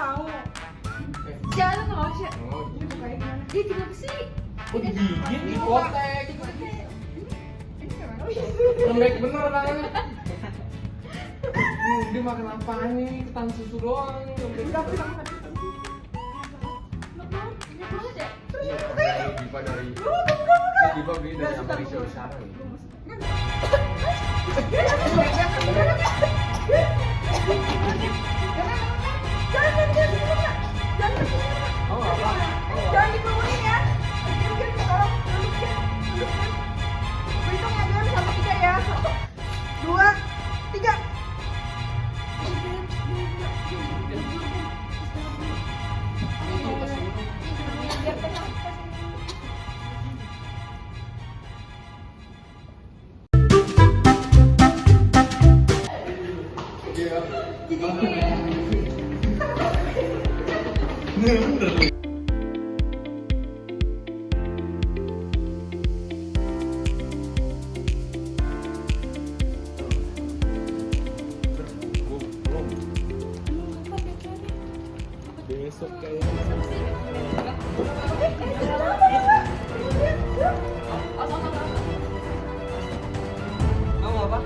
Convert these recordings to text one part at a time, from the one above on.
mau. Jangan mau sih. Dia kenapa sih? Digigit, dipotek. Lembek bener tangannya. Dia makan apa nih? Ketan susu doang. Udah aku makan. Diva dari Diva beli dari Amerika Utara. Jangan dikeluarin ya. Tolong duduk ya. Hitung ya, jangan sampai 3 ya. 2, 3. Besok kayaknya. Kamu apa?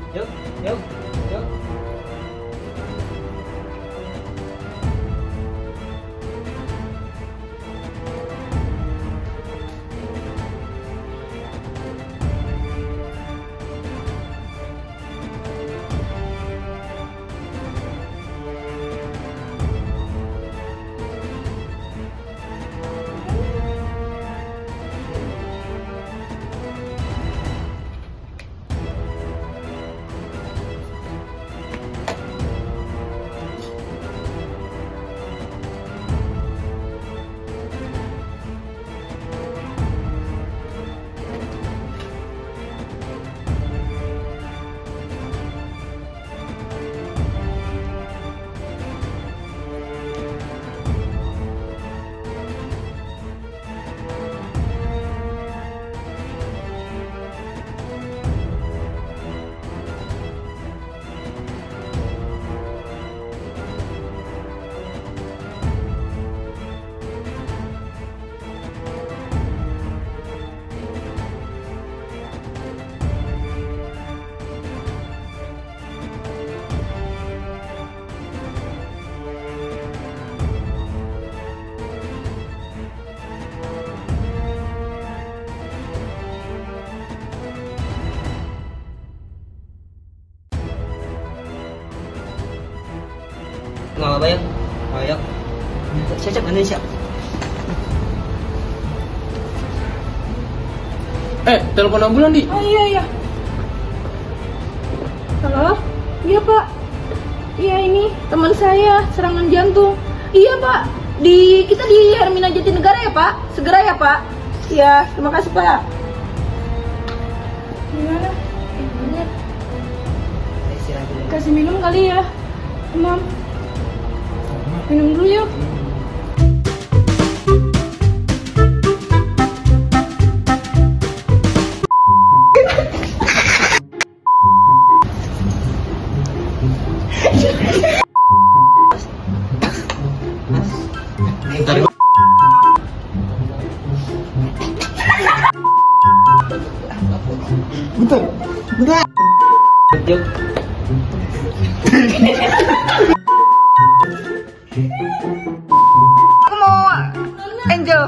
Yuk, yuk, yuk. Ngồi ba yuk. Ngồi yuk. Siap-siap Indonesia. Telepon ambulan di. Oh iya. Halo? Iya Pak. Iya ini teman saya serangan jantung. Iya Pak. Kita di Hermina Jatinegara ya Pak. Segera ya Pak. Iya, terima kasih Pak. Gimana? Kasih minum kali ya. Demam. Minum dulu yuk. Bentar. Yuk. Aku mau Angel.